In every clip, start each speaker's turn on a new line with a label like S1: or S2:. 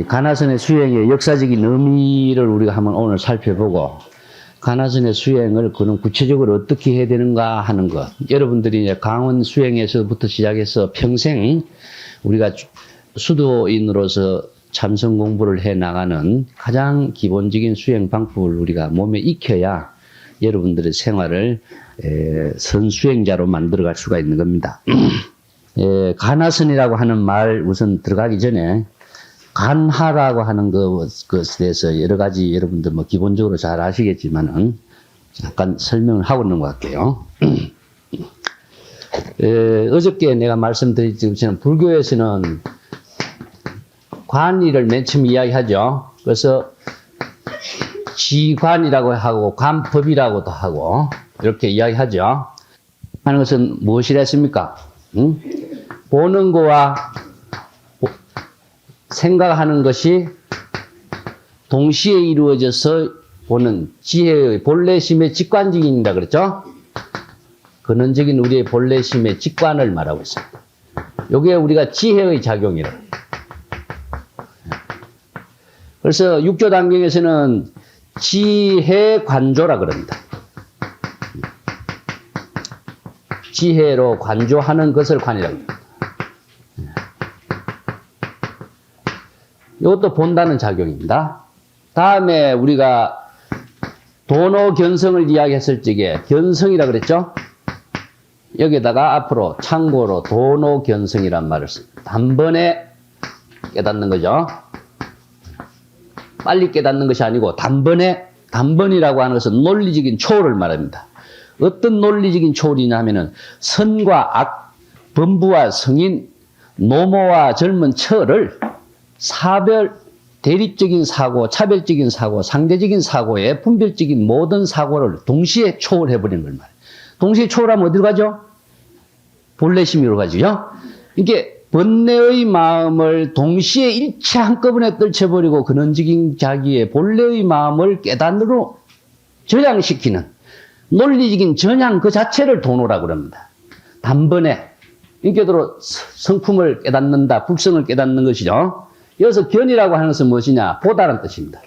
S1: 가나선의 수행의 역사적인 의미를 우리가 한번 오늘 살펴보고 가나선의 수행을 그럼 구체적으로 어떻게 해야 되는가 하는 것. 여러분들이 이제 강원 수행에서부터 시작해서 평생 우리가 수도인으로서 참선 공부를 해 나가는 가장 기본적인 수행 방법을 우리가 몸에 익혀야 여러분들의 생활을 선수행자로 만들어갈 수가 있는 겁니다. 가나선이라고 하는 말 우선 들어가기 전에 간하라고 하는 것에 대해서 여러 가지 여러분들 뭐 기본적으로 잘 아시겠지만은 잠깐 설명을 하고 있는 것 같아요. 어저께 내가 말씀드렸지만 불교에서는 관이를 맨 처음 이야기하죠. 그래서 지관이라고 하고 관법이라고도 하고 이렇게 이야기하죠. 하는 것은 무엇이라 했습니까? 보는 거와 생각하는 것이 동시에 이루어져서 보는 지혜의 본래심의 직관적인이다 그랬죠? 근원적인 우리의 본래심의 직관을 말하고 있습니다. 요게 우리가 지혜의 작용이라. 그래서 육조 단경에서는 지혜 관조라 그럽니다. 지혜로 관조하는 것을 관이라고 합니다. 이것도 본다는 작용입니다. 다음에 우리가 도노견성을 이야기했을 적에 견성이라 그랬죠? 여기다가 앞으로 참고로 도노견성이란 말을 씁니다. 단번에 깨닫는 거죠. 빨리 깨닫는 것이 아니고 단번이라고 하는 것은 논리적인 초월을 말합니다. 어떤 논리적인 초월이냐 하면은 선과 악, 범부와 성인, 노모와 젊은 처를 사별, 대립적인 사고, 차별적인 사고, 상대적인 사고에 분별적인 모든 사고를 동시에 초월해버리는 걸 말해요. 동시에 초월하면 어디로 가죠? 본래심으로 가죠. 이게 번뇌의 마음을 동시에 일체 한꺼번에 떨쳐버리고 근원적인 자기의 본래의 마음을 깨닫으로 전향시키는 논리적인 전향 그 자체를 도노라고 합니다. 단번에 인격으로 성품을 깨닫는다, 불성을 깨닫는 것이죠. 여기서 견이라고 하는 것은 무엇이냐? 보다라는 뜻입니다.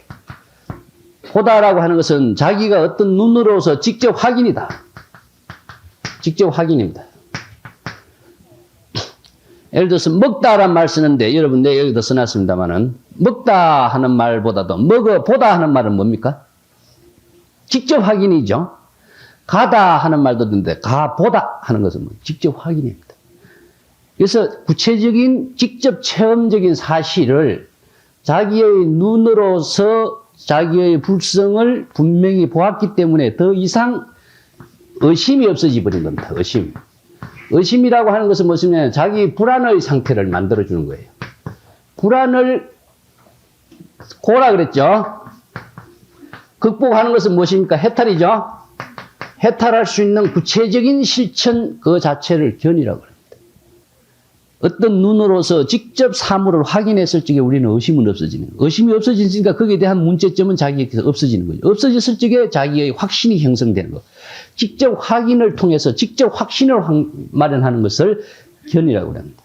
S1: 보다라고 하는 것은 자기가 어떤 눈으로서 직접 확인이다. 직접 확인입니다. 예를 들어서 먹다란 말 쓰는데 여러분 내가 여기다 써놨습니다만은 먹다 하는 말보다도 먹어보다 하는 말은 뭡니까? 직접 확인이죠. 가다 하는 말도 있는데 가보다 하는 것은 직접 확인입니다. 그래서 구체적인 직접 체험적인 사실을 자기의 눈으로서 자기의 불성을 분명히 보았기 때문에 더 이상 의심이 없어져 버린 겁니다. 의심. 의심이라고 하는 것은 무엇이냐면 자기 불안의 상태를 만들어주는 거예요. 불안을 고라 그랬죠. 극복하는 것은 무엇입니까? 해탈이죠. 해탈할 수 있는 구체적인 실천 그 자체를 견이라고 합니다. 어떤 눈으로서 직접 사물을 확인했을 적에 우리는 의심은 없어지는 거예요. 의심이 없어지니까 거기에 대한 문제점은 자기에게서 없어지는 거죠. 없어졌을 적에 자기의 확신이 형성되는 거. 직접 확인을 통해서 직접 확신을 마련하는 것을 견이라고 합니다.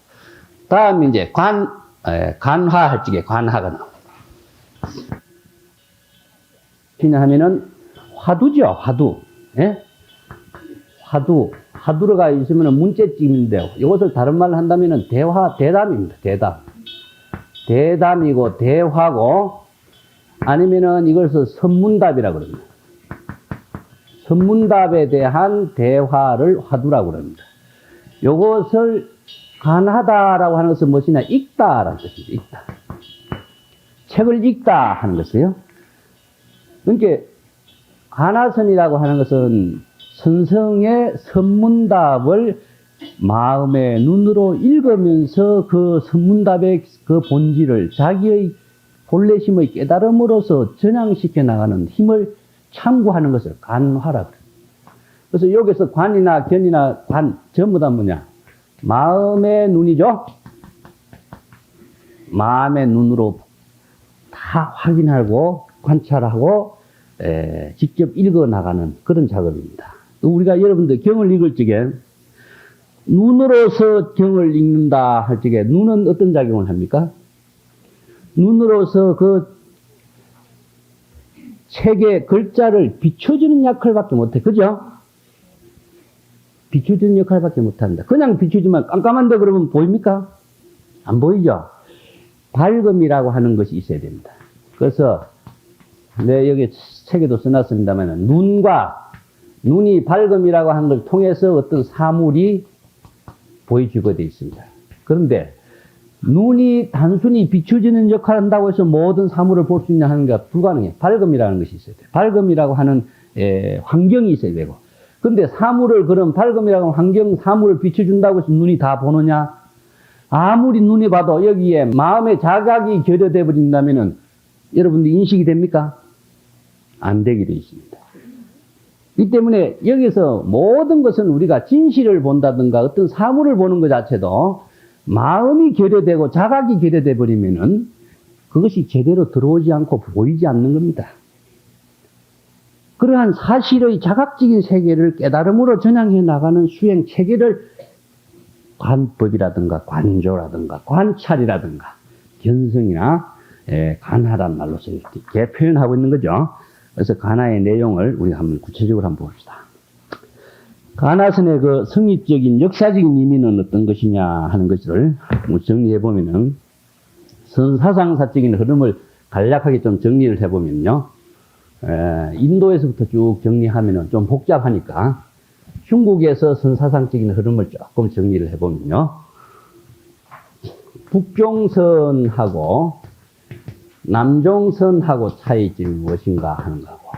S1: 다음 이제 간화할 적에 관화가 나옵니다. 하면은 화두죠, 화두. 예? 화두가 있으면 문제점인데, 이것을 다른 말로 한다면은 대담입니다. 대담이고, 대화고, 아니면은 이것을 선문답이라고 합니다. 선문답에 대한 대화를 화두라고 합니다. 이것을 간하다라고 하는 것은 무엇이냐? 읽다라는 뜻입니다. 읽다. 책을 읽다 하는 것이요. 그러니까, 간하선이라고 하는 것은 선성의 선문답을 마음의 눈으로 읽으면서 그 선문답의 그 본질을 자기의 본래심의 깨달음으로써 전향시켜 나가는 힘을 참고하는 것을 간화라고 해요. 그래서 여기서 관이나 견이나 관 전부 다 뭐냐? 마음의 눈이죠. 마음의 눈으로 다 확인하고 관찰하고 직접 읽어 나가는 그런 작업입니다. 우리가 여러분들 경을 읽을 적에 눈으로서 경을 읽는다 할 적에 눈은 어떤 작용을 합니까? 눈으로서 그 책의 글자를 비춰주는 역할밖에 못해. 그죠? 비춰주는 역할밖에 못한다. 그냥 비춰주면 깜깜한데 그러면 보입니까? 안 보이죠? 밝음이라고 하는 것이 있어야 됩니다. 그래서 내 여기 책에도 써놨습니다만 눈이 밝음이라고 하는 걸 통해서 어떤 사물이 보여주게 되어 있습니다. 그런데 눈이 단순히 비춰주는 역할을 한다고 해서 모든 사물을 볼 수 있냐 하는 게 불가능해. 밝음이라는 것이 있어야 돼요. 밝음이라고 하는 환경이 있어야 되고. 근데 사물을 그런 밝음이라고 하는 환경, 사물을 비춰준다고 해서 눈이 다 보느냐? 아무리 눈이 봐도 여기에 마음의 자각이 결여돼 버린다면은 여러분들 인식이 됩니까? 안 되게 되어 있습니다. 이 때문에 여기서 모든 것은 우리가 진실을 본다든가 어떤 사물을 보는 것 자체도 마음이 결여되고 자각이 결여돼 버리면은 그것이 제대로 들어오지 않고 보이지 않는 겁니다. 그러한 사실의 자각적인 세계를 깨달음으로 전향해 나가는 수행 체계를 관법이라든가 관조라든가 관찰이라든가 견성이나 간하란 말로서 이렇게 표현하고 있는 거죠. 그래서 간하의 내용을 우리가 한번 구체적으로 한번 봅시다. 간하선의 그 성립적인 역사적인 의미는 어떤 것이냐 하는 것을 정리해 보면은 선사상사적인 흐름을 간략하게 좀 정리를 해 보면요. 인도에서부터 쭉 정리하면은 좀 복잡하니까 중국에서 선사상적인 흐름을 조금 정리를 해 보면요. 북종선하고 남종선하고 차이점이 무엇인가 하는 거고,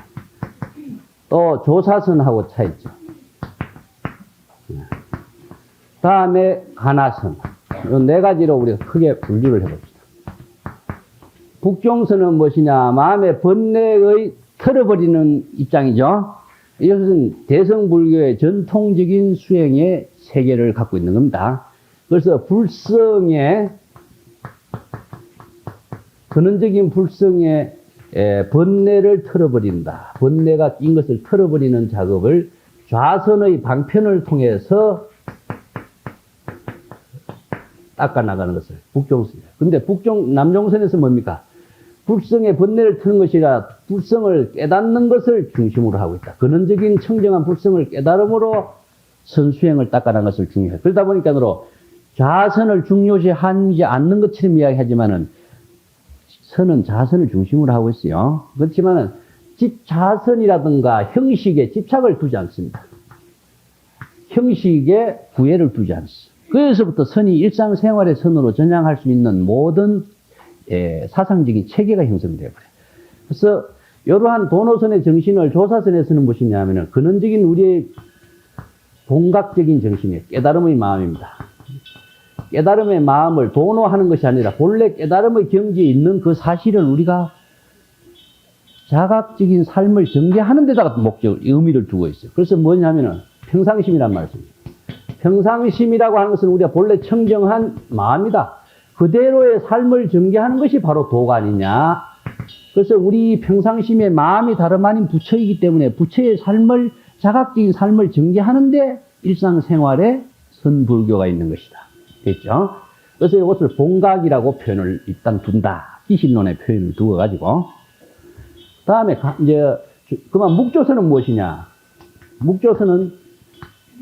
S1: 또 조사선하고 차이점, 다음에 간하선, 이 네 가지로 우리가 크게 분류를 해봅시다. 북종선은 무엇이냐? 마음의 번뇌의 털어버리는 입장이죠. 이것은 대성불교의 전통적인 수행의 세계를 갖고 있는 겁니다. 그래서 불성의 근원적인 불성의 번뇌를 털어버린다. 번뇌가 낀 것을 털어버리는 작업을 좌선의 방편을 통해서 닦아나가는 것을 북종선이에요. 근데 남종선에서 뭡니까? 불성의 번뇌를 트는 것이 아니라 불성을 깨닫는 것을 중심으로 하고 있다. 근원적인 청정한 불성을 깨달음으로 선수행을 닦아나가는 것을 중요해요. 그러다 보니까 좌선을 중요시하지 않는 것처럼 이야기하지만은 선은 자선을 중심으로 하고 있어요. 그렇지만은 자선이라든가 형식에 집착을 두지 않습니다. 형식에 구애를 두지 않습니다. 그래서부터 선이 일상생활의 선으로 전향할 수 있는 모든 사상적인 체계가 형성되어 버려요. 그래서 이러한 도노선의 정신을 조사선에서는 무엇이냐 하면은 근원적인 우리의 본각적인 정신이에요. 깨달음의 마음입니다. 깨달음의 마음을 도노하는 것이 아니라 본래 깨달음의 경지에 있는 그 사실을 우리가 자각적인 삶을 전개하는 데다가 의미를 두고 있어요. 그래서 뭐냐면은 평상심이란 말씀입니다. 평상심이라고 하는 것은 우리가 본래 청정한 마음이다. 그대로의 삶을 전개하는 것이 바로 도가 아니냐. 그래서 우리 평상심의 마음이 다름 아닌 부처이기 때문에 부처의 삶을, 자각적인 삶을 전개하는데 일상생활에 선불교가 있는 것이다. 됐죠? 그래서 이것을 본각이라고 표현을 일단 둔다. 이신론의 표현을 두어가지고. 다음에, 그만 묵조선은 무엇이냐? 묵조선은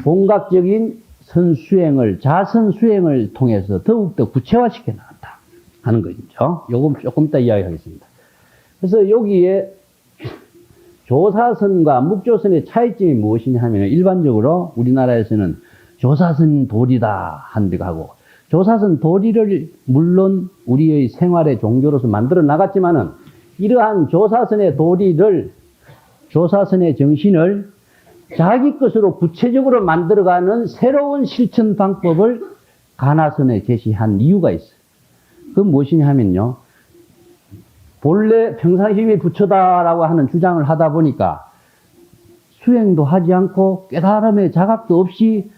S1: 본각적인 선수행을, 자선수행을 통해서 더욱더 구체화시켜 나간다 하는 것이죠. 요금 조금 이따 이야기하겠습니다. 그래서 여기에 조사선과 묵조선의 차이점이 무엇이냐 하면 일반적으로 우리나라에서는 조사선 도리다 하는 데가 하고, 조사선 도리를 물론 우리의 생활의 종교로서 만들어 나갔지만은 이러한 조사선의 도리를, 조사선의 정신을 자기 것으로 구체적으로 만들어가는 새로운 실천 방법을 간하선에 제시한 이유가 있어요. 그건 무엇이냐 하면요. 본래 평상심이 부처다라고 하는 주장을 하다 보니까 수행도 하지 않고 깨달음의 자각도 없이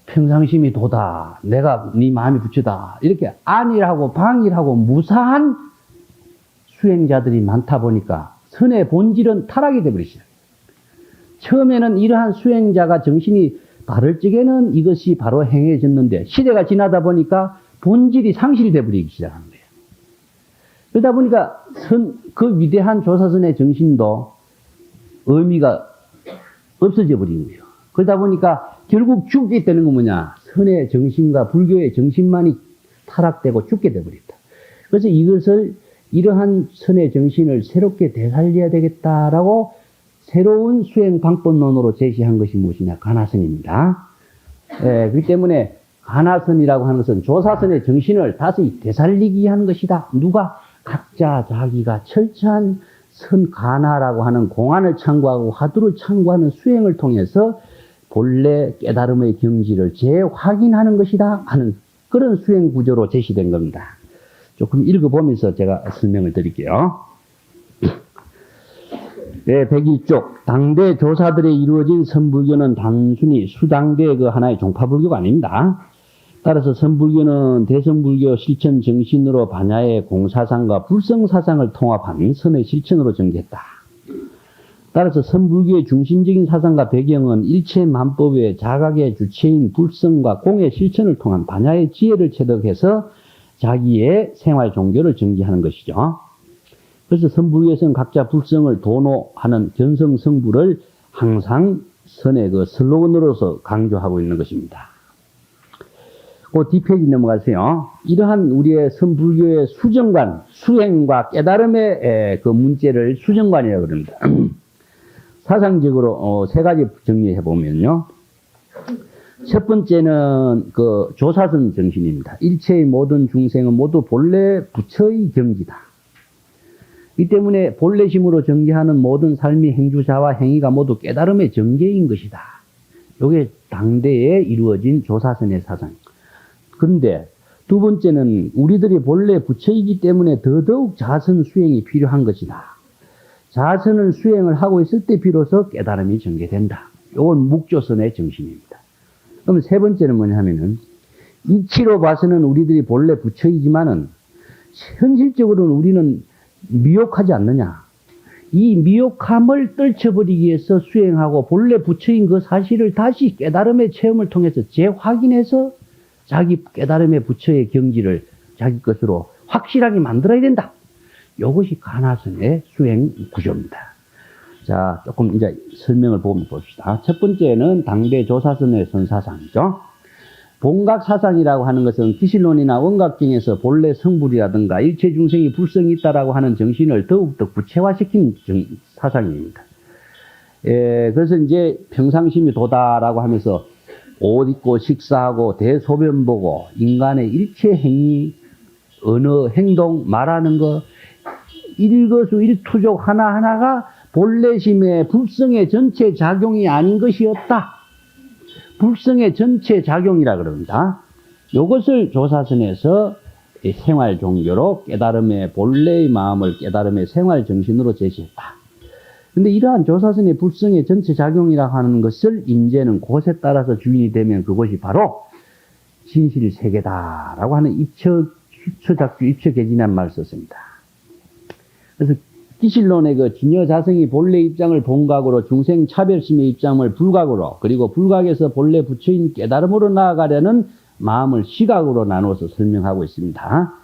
S1: 평상심이 도다. 내가 네 마음이 부처다. 이렇게 안일하고 방일하고 무사한 수행자들이 많다 보니까 선의 본질은 타락이 되어버리시죠. 처음에는 이러한 수행자가 정신이 바를 적에는 이것이 바로 행해졌는데 시대가 지나다 보니까 본질이 상실되어 버리기 시작하는 거예요. 그러다 보니까 그 위대한 조사선의 정신도 의미가 없어져 버린 거예요. 그러다 보니까 결국 죽게 되는 건 뭐냐? 선의 정신과 불교의 정신만이 타락되고 죽게 되어버렸다. 그래서 이것을 이러한 선의 정신을 새롭게 되살려야 되겠다라고 새로운 수행 방법론으로 제시한 것이 무엇이냐? 가나선입니다. 예, 그렇기 때문에 가나선이라고 하는 것은 조사선의 정신을 다시 되살리기 위한 것이다. 누가? 각자 자기가 철저한 선 가나라고 하는 공안을 참고하고 화두를 참고하는 수행을 통해서 본래 깨달음의 경지를 재확인하는 것이다 하는 그런 수행 구조로 제시된 겁니다. 조금 읽어보면서 제가 설명을 드릴게요. 네, 102쪽. 당대 조사들에 이루어진 선불교는 단순히 수당대의 그 하나의 종파불교가 아닙니다. 따라서 선불교는 대성불교 실천 정신으로 반야의 공사상과 불성사상을 통합한 선의 실천으로 전개했다. 따라서 선불교의 중심적인 사상과 배경은 일체만법의 자각의 주체인 불성과 공의 실천을 통한 반야의 지혜를 체득해서 자기의 생활 종교를 전개하는 것이죠. 그래서 선불교에서는 각자 불성을 도노하는 견성성불을 항상 선의 그 슬로건으로서 강조하고 있는 것입니다. 그 뒷페이지 넘어가세요. 이러한 우리의 선불교의 수정관, 수행과 깨달음의 그 문제를 수정관이라고 그럽니다. 사상적으로 세 가지 정리해 보면요. 첫 번째는 그 조사선 정신입니다. 일체의 모든 중생은 모두 본래 부처의 경지다. 이 때문에 본래심으로 전개하는 모든 삶의 행주자와 행위가 모두 깨달음의 전개인 것이다. 이게 당대에 이루어진 조사선의 사상. 그런데 두 번째는 우리들이 본래 부처이기 때문에 더더욱 자선 수행이 필요한 것이다. 자선을 수행을 하고 있을 때 비로소 깨달음이 전개된다. 이건 묵조선의 정신입니다. 그럼 세 번째는 뭐냐 하면은 이치로 봐서는 우리들이 본래 부처이지만은 현실적으로는 우리는 미혹하지 않느냐. 이 미혹함을 떨쳐버리기 위해서 수행하고 본래 부처인 그 사실을 다시 깨달음의 체험을 통해서 재확인해서 자기 깨달음의 부처의 경지를 자기 것으로 확실하게 만들어야 된다. 이것이 가나선의 수행 구조입니다. 자, 조금 이제 설명을 봅시다. 첫 번째는 당대 조사선의 선사상이죠. 본각사상이라고 하는 것은 기실론이나 원각경에서 본래 성불이라든가 일체 중생이 불성이 있다라고 하는 정신을 더욱더 구체화시킨 사상입니다. 그래서 이제 평상심이 도다라고 하면서 옷 입고 식사하고 대소변 보고 인간의 일체 행위, 언어, 행동, 말하는 것, 일거수일투족 하나하나가 본래심의 불성의 전체 작용이 아닌 것이었다. 불성의 전체 작용이라 그럽니다. 이것을 조사선에서 생활 종교로 깨달음의 본래의 마음을 깨달음의 생활 정신으로 제시했다. 근데 이러한 조사선의 불성의 전체 작용이라고 하는 것을 임재는 곳에 따라서 주인이 되면 그것이 바로 진실세계다라고 하는 입처작주, 입처계진한 말을 썼습니다. 그래서 기실론의 그 진여자성이 본래 입장을 본각으로, 중생 차별심의 입장을 불각으로, 그리고 불각에서 본래 부처인 깨달음으로 나아가려는 마음을 시각으로 나누어서 설명하고 있습니다.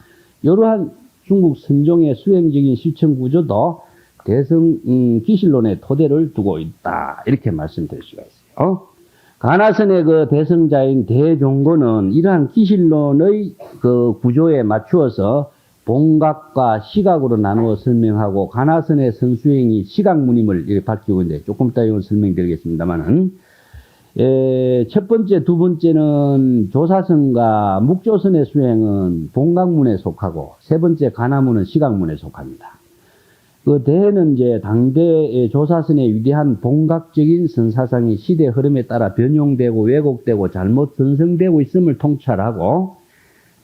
S1: 이러한 중국 선종의 수행적인 실천 구조도 대성 기실론의 토대를 두고 있다. 이렇게 말씀드릴 수가 있어요. 가나선의 그 대성자인 대종고는 이러한 기실론의 그 구조에 맞추어서 본각과 시각으로 나누어 설명하고 가나선의 선수행이 시각무님을 이렇게 밝히고 있는데 조금 이따 이걸 설명드리겠습니다만은 첫 번째, 두 번째는 조사선과 묵조선의 수행은 본각문에 속하고 세 번째 가나문은 시각문에 속합니다. 그 대해는 이제 당대의 조사선의 위대한 본각적인 선사상이 시대 흐름에 따라 변용되고 왜곡되고 잘못 전승되고 있음을 통찰하고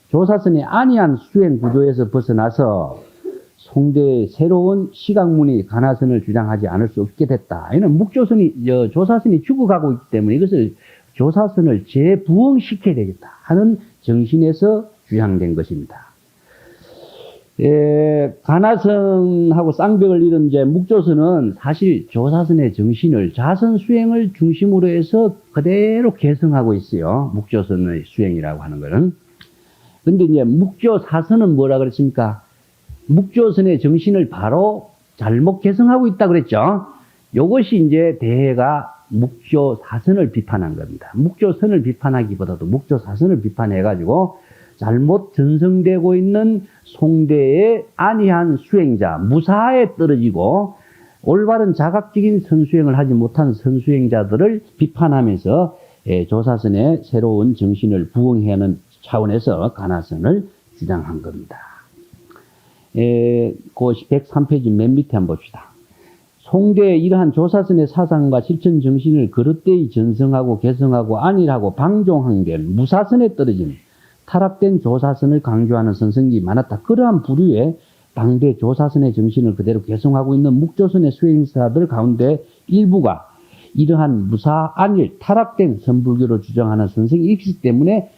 S1: 조사선의 안이한 수행 구조에서 벗어나서 송대의 새로운 시각문이 가나선을 주장하지 않을 수 없게 됐다. 이는 조사선이 죽어가고 있기 때문에 이것을 조사선을 재부흥시켜야 되겠다 하는 정신에서 주장된 것입니다. 가나선하고 쌍벽을 이룬 이제 묵조선은 사실 조사선의 정신을 자선 수행을 중심으로 해서 그대로 개성하고 있어요. 묵조선의 수행이라고 하는 것은. 근데 이제 묵조 사선은 뭐라 그랬습니까? 묵조선의 정신을 바로 잘못 개성하고 있다 그랬죠. 이것이 이제 대해가 묵조사선을 비판한 겁니다. 묵조선을 비판하기보다도 묵조사선을 비판해가지고 잘못 전성되고 있는 송대의 안이한 수행자, 무사에 떨어지고 올바른 자각적인 선수행을 하지 못한 선수행자들을 비판하면서 조사선의 새로운 정신을 부흥해야 하는 차원에서 가나선을 주장한 겁니다. 그 103페이지 맨 밑에 한번 봅시다. 송대의 이러한 조사선의 사상과 실천 정신을 그릇되이 전성하고 개성하고 안일하고 방종한 데 무사선에 떨어진 타락된 조사선을 강조하는 선생님이 많았다. 그러한 부류의 당대 조사선의 정신을 그대로 개성하고 있는 묵조선의 수행사들 가운데 일부가 이러한 무사, 안일, 타락된 선불교를 주장하는 선생이 있기 때문에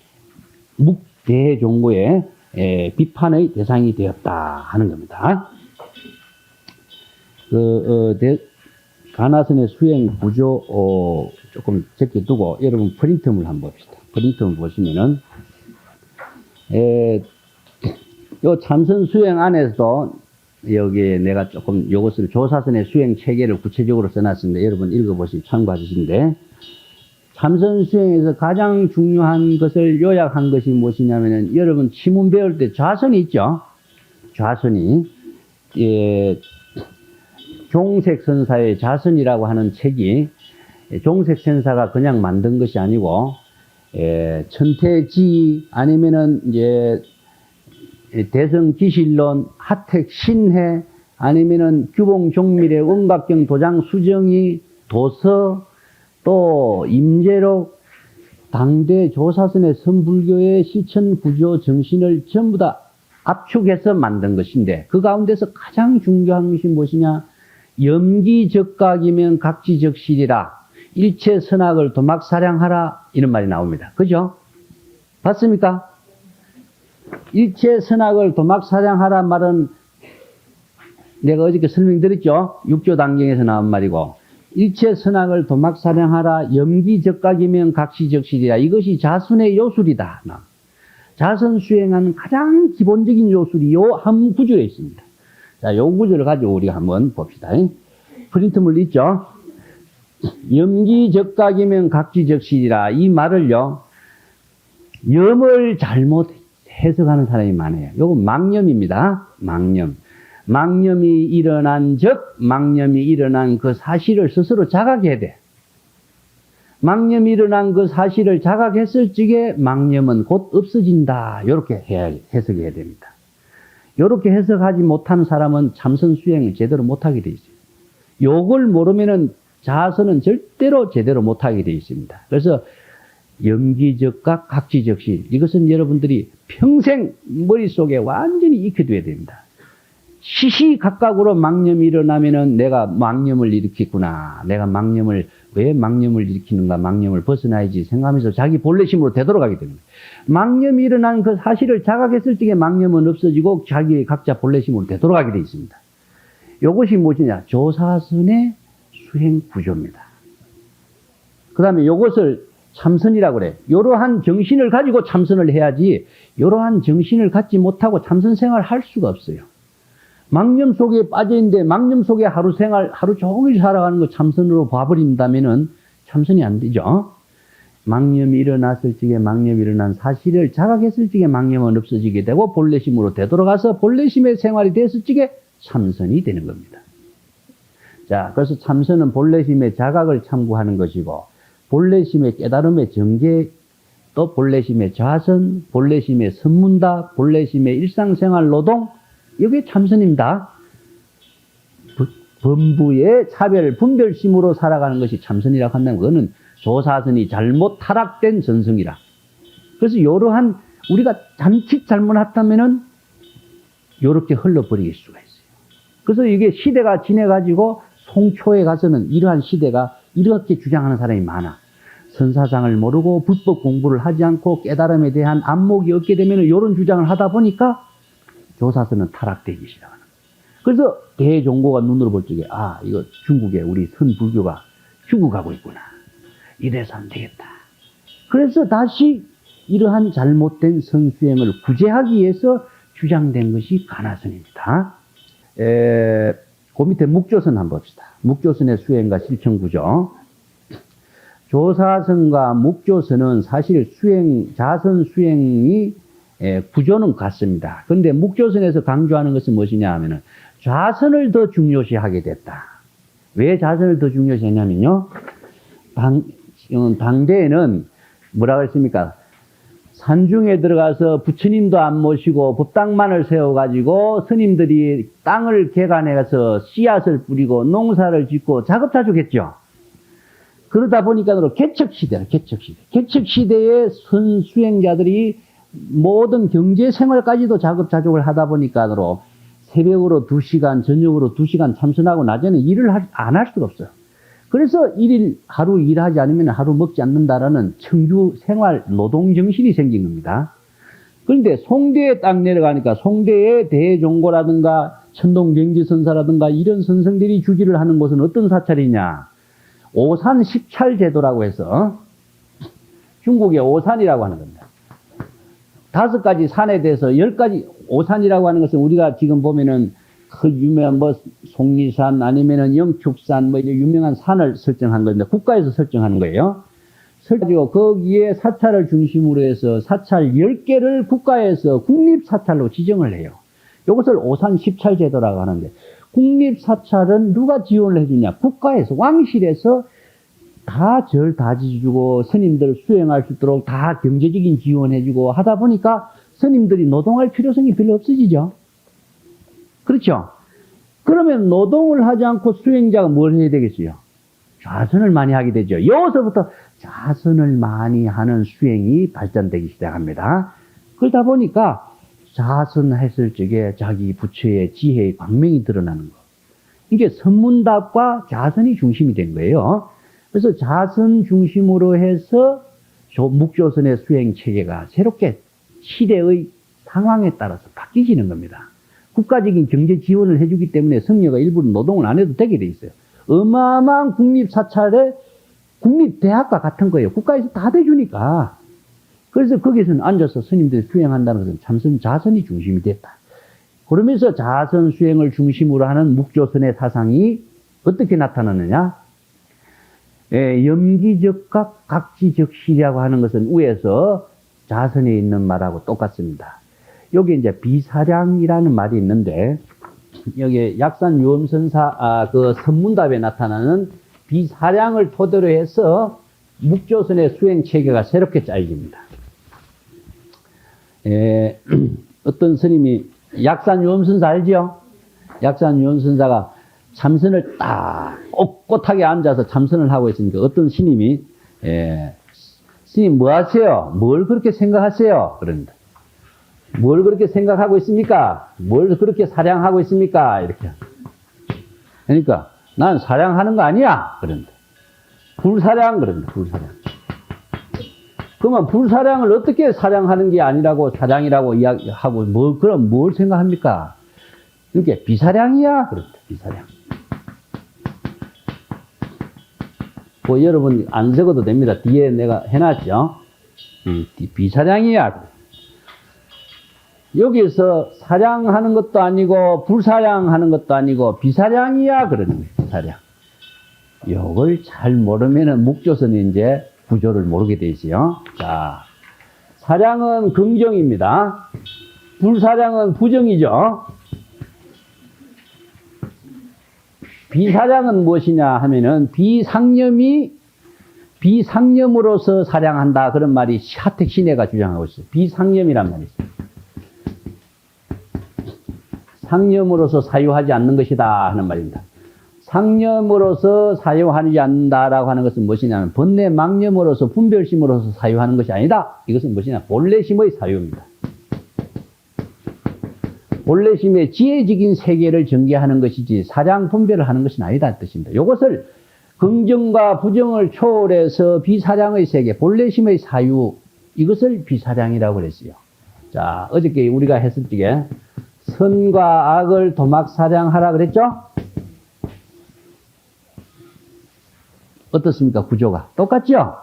S1: 묵대종고의 비판의 대상이 되었다 하는 겁니다. 가나선의 수행 구조 조금 제껴두고 여러분 프린트물 한번 봅시다. 프린트물 보시면은 요 참선 수행 안에서도 여기에 내가 조금 이것을 조사선의 수행 체계를 구체적으로 써놨습니다. 여러분 읽어보시면 참고하시는데 참선 수행에서 가장 중요한 것을 요약한 것이 무엇이냐면은 여러분 치문 배울 때 좌선이 있죠. 좌선이 종색선사의 좌선이라고 하는 책이 종색선사가 그냥 만든 것이 아니고 천태지 아니면은 이제 대성기실론, 하택신해 아니면은 규봉종밀의 원각경 도장 수정이 도서 또 임재록 당대 조사선의 선불교의 실천 구조 정신을 전부 다 압축해서 만든 것인데 그 가운데서 가장 중요한 것이 무엇이냐? 염기적각이면 각지적실이라 일체 선악을 도막사량하라 이런 말이 나옵니다. 그죠? 봤습니까? 일체 선악을 도막사량하라 말은 내가 어저께 설명드렸죠? 육조단경에서 나온 말이고 일체 선악을 도막사량하라 염기적각이면 각시적실이라 이것이 자순의 요술이다. 자선 수행하는 가장 기본적인 요술이 요 한 구조에 있습니다. 자, 요 구조를 가지고 우리가 한번 봅시다. 프린트물 있죠? 염기적각이면 각지적실이라 이 말을요 염을 잘못 해석하는 사람이 많아요. 요건 망념입니다. 망념. 망념이 일어난 망념이 일어난 그 사실을 스스로 자각해야 돼. 망념이 일어난 그 사실을 자각했을 적에 망념은 곧 없어진다. 요렇게 해석해야 됩니다. 요렇게 해석하지 못하는 사람은 참선 수행을 제대로 못하게 돼 있어요. 요걸 모르면은 자선은 절대로 제대로 못하게 돼 있습니다. 그래서 염기적각, 각지적실 이것은 여러분들이 평생 머릿속에 완전히 익혀둬야 됩니다. 시시각각으로 망념이 일어나면은 내가 망념을 일으켰구나. 내가 왜 망념을 일으키는가, 망념을 벗어나야지 생각하면서 자기 본래심으로 되돌아가게 됩니다. 망념이 일어난 그 사실을 자각했을 적에 망념은 없어지고 자기 각자 본래심으로 되돌아가게 되어 있습니다. 이것이 무엇이냐? 조사선의 수행 구조입니다. 그 다음에 이것을 참선이라고 그래. 이러한 정신을 가지고 참선을 해야지 이러한 정신을 갖지 못하고 참선 생활을 할 수가 없어요. 망념 속에 빠져있는데 망념 속에 하루 종일 살아가는 거 참선으로 봐버린다면은 참선이 안 되죠. 망념이 일어났을 적에 망념이 일어난 사실을 자각했을 적에 망념은 없어지게 되고 본래심으로 되돌아가서 본래심의 생활이 됐을 적에 참선이 되는 겁니다. 자, 그래서 참선은 본래심의 자각을 참고하는 것이고 본래심의 깨달음의 전개 또 본래심의 좌선, 본래심의 선문답, 본래심의 일상생활 노동 이게 참선입니다. 범부의 차별, 분별심으로 살아가는 것이 참선이라고 한다면 그거는 조사선이 잘못 타락된 전성이라. 그래서 이러한 우리가 잠칫 잘못했다면은 이렇게 흘러버릴 수가 있어요. 그래서 이게 시대가 지내가지고 송초에 가서는 이러한 시대가 이렇게 주장하는 사람이 많아. 선사상을 모르고 불법 공부를 하지 않고 깨달음에 대한 안목이 없게 되면 이런 주장을 하다 보니까 조사선은 타락되기 시작하는 거예요. 그래서 대종고가 눈으로 볼 적에 이거 중국에 우리 선불교가 죽어가고 있구나. 이래서 안 되겠다. 그래서 다시 이러한 잘못된 선수행을 구제하기 위해서 주장된 것이 가나선입니다. 그 밑에 묵조선 한번 봅시다. 묵조선의 수행과 실천 구조. 조사선과 묵조선은 사실 자선 수행이 구조는 같습니다. 그런데 묵조선에서 강조하는 것은 무엇이냐 하면은 좌선을 더 중요시하게 됐다. 왜 좌선을 더 중요시했냐면요. 당대에는 뭐라고 했습니까? 산중에 들어가서 부처님도 안 모시고 법당만을 세워가지고 스님들이 땅을 개간해서 씨앗을 뿌리고 농사를 짓고 자급자족했죠. 그러다 보니까 개척시대라, 개척시대. 개척시대의 수행자들이 모든 경제생활까지도 자급자족을 하다 보니까 새벽으로 2시간, 저녁으로 2시간 참선하고 낮에는 일을 안 할 수가 없어요. 그래서 하루 일하지 않으면 하루 먹지 않는다라는 청주 생활 노동 정신이 생긴 겁니다. 그런데 송대에 딱 내려가니까 송대의 대종고라든가 천동경지선사라든가 이런 선생들이 주지를 하는 곳은 어떤 사찰이냐? 오산 십찰 제도라고 해서 중국의 오산이라고 하는 겁니다. 5가지 산에 대해서 10가지 오산이라고 하는 것은 우리가 지금 보면은 그 유명한 속리산 아니면은 영축산 이런 유명한 산을 설정한 건데 국가에서 설정하는 거예요. 설정하고 거기에 사찰을 중심으로 해서 사찰 10개를 국가에서 국립사찰로 지정을 해요. 이것을 오산 십찰 제도라고 하는데 국립사찰은 누가 지원을 해주냐? 국가에서 왕실에서 다 절 다 지주고 스님들 수행할 수 있도록 다 경제적인 지원해주고 하다 보니까 스님들이 노동할 필요성이 별로 없어지죠. 그렇죠? 그러면 노동을 하지 않고 수행자가 뭘 해야 되겠어요? 좌선을 많이 하게 되죠. 여기서부터 좌선을 많이 하는 수행이 발전되기 시작합니다. 그러다 보니까 좌선했을 적에 자기 부처의 지혜의 광명이 드러나는 거. 이게 선문답과 좌선이 중심이 된 거예요. 그래서 좌선 중심으로 해서 묵조선의 수행 체계가 새롭게 시대의 상황에 따라서 바뀌지는 겁니다. 국가적인 경제 지원을 해주기 때문에 성녀가 일부러 노동을 안 해도 되게 돼 있어요. 어마어마한 국립사찰에 국립대학과 같은 거예요. 국가에서 다 대주니까. 그래서 거기서는 앉아서 스님들이 수행한다는 것은 참선 자선이 중심이 됐다. 그러면서 자선 수행을 중심으로 하는 묵조선의 사상이 어떻게 나타나느냐? 염기적각 각지적실이라고 하는 것은 위에서 자선에 있는 말하고 똑같습니다. 여기 이제 비사량이라는 말이 있는데, 여기 약산 유엄선사, 그 선문답에 나타나는 비사량을 토대로 해서 묵조선의 수행 체계가 새롭게 짜여집니다. 어떤 스님이 약산 유엄선사 알죠? 약산 유엄선사가 참선을 딱 꼿꼿하게 앉아서 참선을 하고 있으니까 어떤 스님이, 스님 뭐 하세요? 뭘 그렇게 생각하세요? 그런다. 뭘 그렇게 생각하고 있습니까? 뭘 그렇게 사량하고 있습니까? 이렇게. 그러니까, 난 사량하는 거 아니야! 그런다. 불사량, 그런다, 불사량. 그러면 불사량을 어떻게 사량하는 게 아니라고 사량이라고 이야기하고, 그럼 뭘 생각합니까? 그러니까 비사량이야! 그런다, 비사량. 뭐 여러분 안 적어도 됩니다. 뒤에 내가 해놨죠? 비사량이야. 여기서 사량하는 것도 아니고 불사량하는 것도 아니고 비사량이야 그러는 거예요. 비사량. 이걸 잘 모르면은 묵조선이 이제 구조를 모르게 되지요. 자, 사량은 긍정입니다. 불사량은 부정이죠. 비사량은 무엇이냐 하면은 비상념으로서 사량한다 그런 말이 하택 신해가 주장하고 있어요. 비상념이란 말이 있어요. 상념으로서 사유하지 않는 것이다 하는 말입니다. 상념으로서 사유하지 않는다라고 하는 것은 무엇이냐면 번뇌 망념으로서 분별심으로서 사유하는 것이 아니다. 이것은 무엇이냐 본래심의 사유입니다. 본래심의 지혜적인 세계를 전개하는 것이지 사량 분별을 하는 것은 아니다 뜻입니다. 이것을 긍정과 부정을 초월해서 비사량의 세계, 본래심의 사유, 이것을 비사량이라고 그랬어요. 자, 어저께 우리가 했을 적에 선과 악을 도막사량하라 그랬죠? 어떻습니까? 구조가 똑같죠?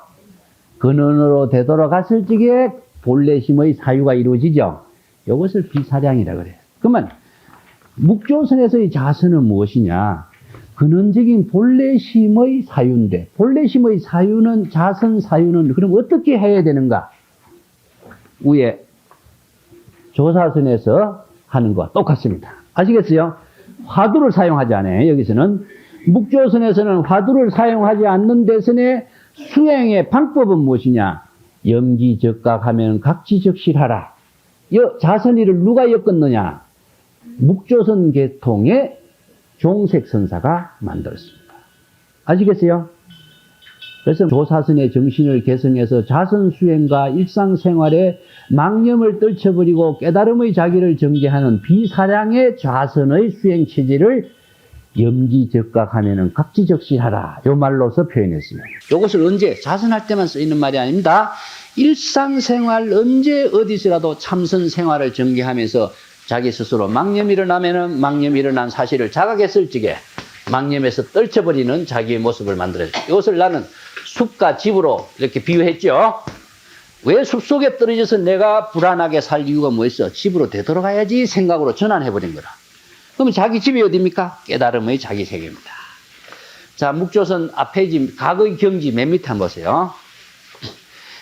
S1: 근원으로 되돌아갔을 적에 본래심의 사유가 이루어지죠. 이것을 비사량이라 그래요. 그러면 묵조선에서의 자선은 무엇이냐? 근원적인 본래심의 사유인데, 본래심의 사유는, 자선 사유는 그럼 어떻게 해야 되는가? 위에 조사선에서 하는 것과 똑같습니다. 아시겠어요? 화두를 사용하지 않아요. 여기서는 묵조선에서는 화두를 사용하지 않는 대신에 수행의 방법은 무엇이냐? 염기적각하면 각지적실하라. 자선이를 누가 엮었느냐? 묵조선 계통의 종색선사가 만들었습니다. 아시겠어요? 그래서 조사선의 정신을 개성해서 자선 수행과 일상생활에 망념을 떨쳐버리고 깨달음의 자기를 전개하는 비사량의 자선의 수행 체질을 염기적각하면은 각지적실하라. 요 말로서 표현했습니다. 이것을 언제? 자선할 때만 쓰이는 말이 아닙니다. 일상생활 언제 어디서라도 참선 생활을 전개하면서 자기 스스로 망념이 일어나면은 망념이 일어난 사실을 자각했을 적에 망념에서 떨쳐버리는 자기의 모습을 만들어요. 이것을 나는 숲과 집으로 이렇게 비유했죠. 왜 숲속에 떨어져서 내가 불안하게 살 이유가 뭐였어? 집으로 되돌아가야지 생각으로 전환해버린 거라. 그럼 자기 집이 어디입니까? 깨달음의 자기 세계입니다. 자, 묵조선 앞에 집, 각의 경지 맨 밑에 한번 보세요.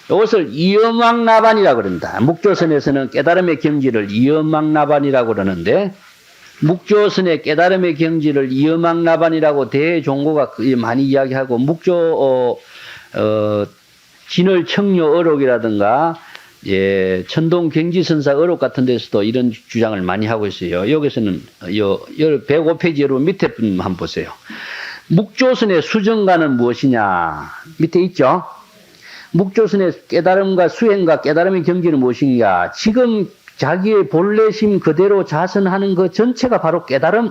S1: 이것을 이엄왕나반이라고 그럽니다. 묵조선에서는 깨달음의 경지를 이엄왕나반이라고 그러는데, 묵조선의 깨달음의 경지를 이엄왕나반이라고 대종고가 많이 이야기하고, 진월 청료 어록이라든가, 예, 천동 경지선사 어록 같은 데서도 이런 주장을 많이 하고 있어요. 여기서는, 105페이지 여러분 밑에 분 한번 보세요. 묵조선의 수정가는 무엇이냐? 밑에 있죠? 묵조선의 깨달음과 수행과 깨달음의 경지는 무엇인가? 지금 자기의 본래심 그대로 자선하는 것 전체가 바로 깨달음,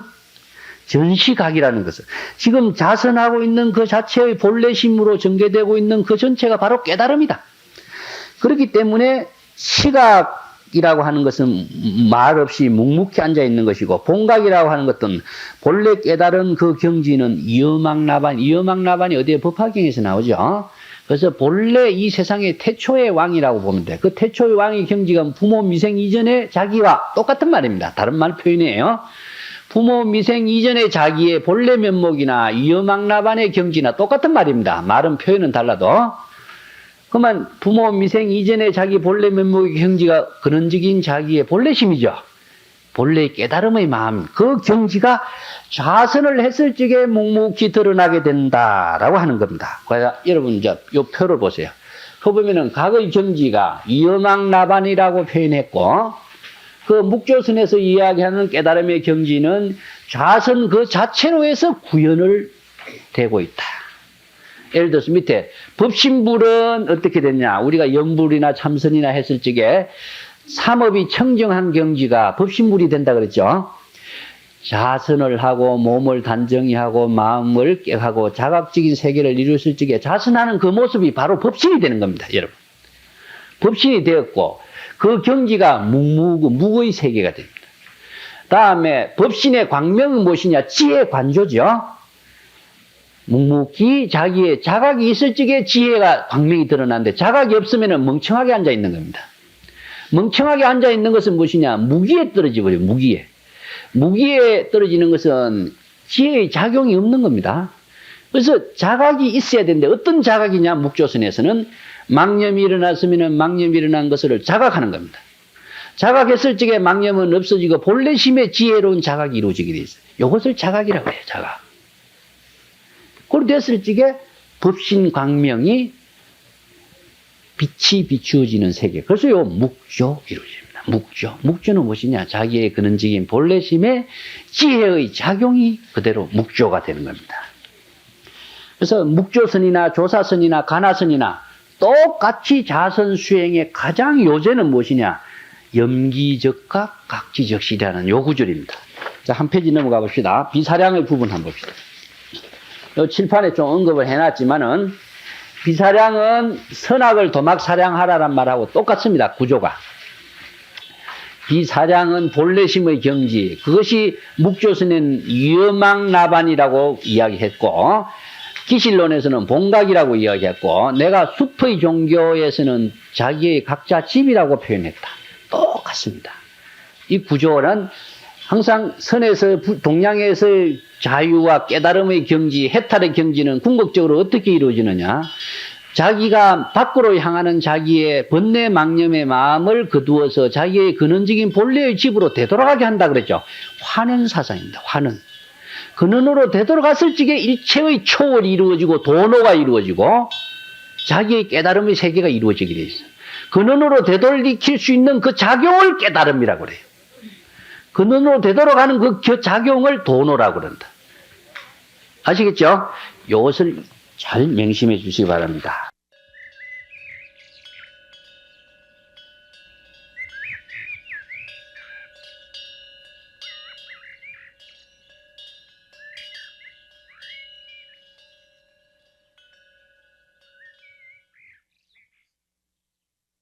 S1: 전시각이라는 것을. 지금 자선하고 있는 그 자체의 본래심으로 전개되고 있는 그 전체가 바로 깨달음이다. 그렇기 때문에 시각이라고 하는 것은 말 없이 묵묵히 앉아 있는 것이고, 본각이라고 하는 것은 본래 깨달은 그 경지는 이엄왕나반, 이엄왕나반이 어디에 법화경에서 나오죠. 그래서 본래 이 세상의 태초의 왕이라고 보면 돼. 그 태초의 왕의 경지가 부모 미생 이전의 자기와 똑같은 말입니다. 다른 말 표현이에요. 부모 미생 이전의 자기의 본래 면목이나 이엄왕나반의 경지나 똑같은 말입니다. 말은 표현은 달라도. 그러면 부모 미생 이전의 자기 본래 면목의 경지가 근원적인 자기의 본래심이죠. 본래 깨달음의 마음, 그 경지가 자선을 했을 적에 묵묵히 드러나게 된다라고 하는 겁니다. 그래서 여러분 이제 이 표를 보세요. 그 보면은 각의 경지가 이엄왕나반이라고 표현했고, 그 묵조선에서 이야기하는 깨달음의 경지는 자선 그 자체로 해서 구현을 되고 있다. 예를 들어서 밑에 법신불은 어떻게 됐냐? 우리가 염불이나 참선이나 했을 적에 삼업이 청정한 경지가 법신불이 된다 그랬죠. 자선을 하고 몸을 단정히 하고 마음을 깨하고 자각적인 세계를 이루었을 적에 자선하는 그 모습이 바로 법신이 되는 겁니다. 여러분, 법신이 되었고 그 경지가 무의 세계가 됩니다. 다음에 법신의 광명은 무엇이냐? 지혜 관조죠. 묵묵히 자기의 자각이 있을 적에 지혜가 광명이 드러나는데, 자각이 없으면 멍청하게 앉아 있는 겁니다. 멍청하게 앉아 있는 것은 무엇이냐? 무기에 떨어져 버려요. 무기에. 무기에 떨어지는 것은 지혜의 작용이 없는 겁니다. 그래서 자각이 있어야 되는데, 어떤 자각이냐? 묵조선에서는 망념이 일어났으면 망념이 일어난 것을 자각하는 겁니다. 자각했을 적에 망념은 없어지고 본래심의 지혜로운 자각이 이루어지게 돼 있어요. 이것을 자각이라고 해요. 자각. 그렇게 됐을 적에 법신 광명이 빛이 비추어지는 세계. 그래서 요 묵조 이루어집니다. 묵조. 묵조는 무엇이냐? 자기의 근원적인 본래심의 지혜의 작용이 그대로 묵조가 되는 겁니다. 그래서 묵조선이나 조사선이나 가나선이나 똑같이 자선 수행의 가장 요제는 무엇이냐? 염기적각 각지적실이라는 요 구절입니다. 자, 한 페이지 넘어가 봅시다. 비사량의 부분 한번 봅시다. 요 칠판에 좀 언급을 해놨지만은, 비사량은 선악을 도막사량하라란 말하고 똑같습니다. 구조가. 비사량은 본래심의 경지, 그것이 묵조선은 이엄왕나반이라고 이야기했고, 기실론에서는 본각이라고 이야기했고, 내가 숲의 종교에서는 자기의 각자 집이라고 표현했다. 똑같습니다. 이 구조는 항상 선에서 동양에서 자유와 깨달음의 경지, 해탈의 경지는 궁극적으로 어떻게 이루어지느냐? 자기가 밖으로 향하는 자기의 번뇌 망념의 마음을 거두어서 자기의 근원적인 본래의 집으로 되돌아가게 한다 그랬죠. 환원 사상입니다. 환원. 근원으로 되돌아갔을 적에 일체의 초월이 이루어지고 도노가 이루어지고 자기의 깨달음의 세계가 이루어지게 돼 있어요. 근원으로 되돌이킬 수 있는 그 작용을 깨달음이라고 그래요. 근원으로 되돌아가는 그 작용을 도노라고 그런다. 아시겠죠? 이것을 잘 명심해 주시기 바랍니다.